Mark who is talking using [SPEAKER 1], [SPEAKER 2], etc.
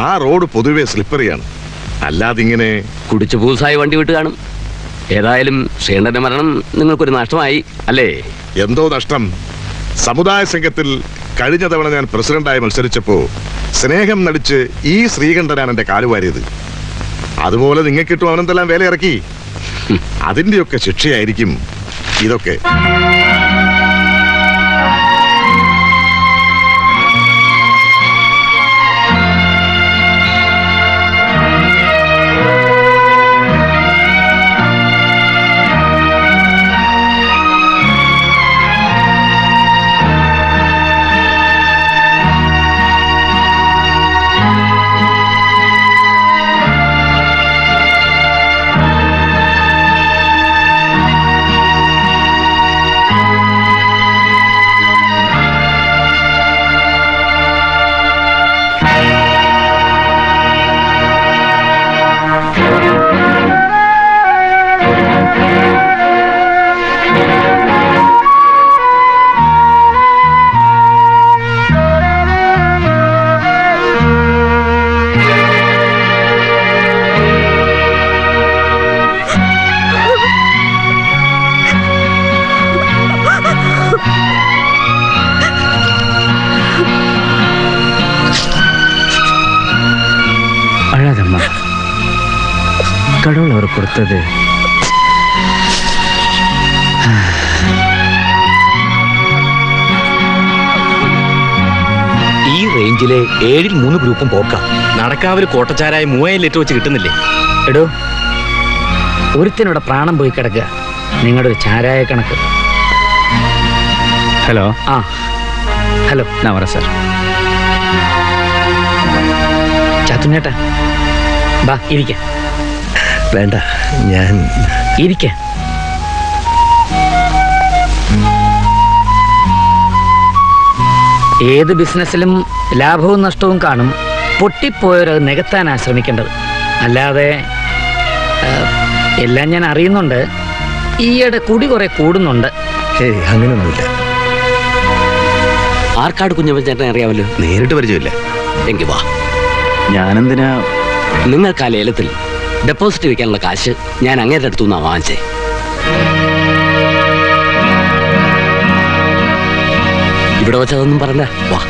[SPEAKER 1] ആ റോഡ് പൊതുവെ സ്ലിപ്പറിയാണ്. അല്ലാതിങ്ങനെ
[SPEAKER 2] കുടിച്ചു പൂസായി വണ്ടി വിട്ട് കാണും. ഏതായാലും ശ്രീകണ്ഠന്റെ മരണം നിങ്ങൾക്കൊരു നഷ്ടമായി അല്ലേ?
[SPEAKER 1] എന്തോ നഷ്ടം. സമുദായ സംഘത്തിൽ കഴിഞ്ഞ തവണ ഞാൻ പ്രസിഡന്റായി മത്സരിച്ചപ്പോ സ്നേഹം നടിച്ച് ഈ ശ്രീകണ്ഠനാണ് എന്റെ കാലുവാരിയത്. അതുപോലെ നിങ്ങൾക്കിട്ടും അവനെന്തെല്ലാം വേല ഇറക്കി. അതിന്റെയൊക്കെ ശിക്ഷയായിരിക്കും ഇതൊക്കെ.
[SPEAKER 3] கடவுள் அவர் கொடுத்தது.
[SPEAKER 2] ഈ റേഞ്ചിലെ 7ൽ 3 ഗ്രൂപ്പും പോക്ക.
[SPEAKER 4] നടക്കാവിൽ കോട്ടച്ചാരായ 3000 ലിറ്റർ വെച്ച് കിട്ടുന്നില്ലേ?
[SPEAKER 3] എടോ, ഒരുത്തിനോടെ പ്രാണം പോയി കിടക്കുക. നിങ്ങളുടെ ഒരു ചാരായ കണക്ക്.
[SPEAKER 5] ഹലോ.
[SPEAKER 3] ആ ഹലോ,
[SPEAKER 5] നവറ സാർ.
[SPEAKER 3] ചാത്തുണ്ണേട്ടാ, ബാ ഇരിക്ക.
[SPEAKER 4] വേണ്ട, ഞാൻ
[SPEAKER 3] ഇരിക്ക. ഏത് ബിസിനസ്സിലും ലാഭവും നഷ്ടവും കാണും. പൊട്ടിപ്പോയവരത് നികത്താനാ ശ്രമിക്കേണ്ടത്. അല്ലാതെ എല്ലാം ഞാൻ അറിയുന്നുണ്ട്. ഈയിടെ കുടി കുറെ കൂടുന്നുണ്ട്.
[SPEAKER 4] അങ്ങനെയൊന്നുമില്ല.
[SPEAKER 2] ആർക്കാട് കുഞ്ഞപ്പൻ ചേട്ടനെ അറിയാമല്ലോ?
[SPEAKER 4] നേരിട്ട് പരിചയമില്ല.
[SPEAKER 2] എങ്കിൽ വാ.
[SPEAKER 5] ഞാനെന്തിനാ?
[SPEAKER 2] നിങ്ങൾക്ക് ആ ലേലത്തിൽ ഡെപ്പോസിറ്റ് വെക്കാനുള്ള കാശ് ഞാൻ അങ്ങേരുടെ അടുത്തു നിന്നാണ് വാങ്ങിച്ചേ. ഇവിടെ വെച്ചതൊന്നും പറഞ്ഞ വാ.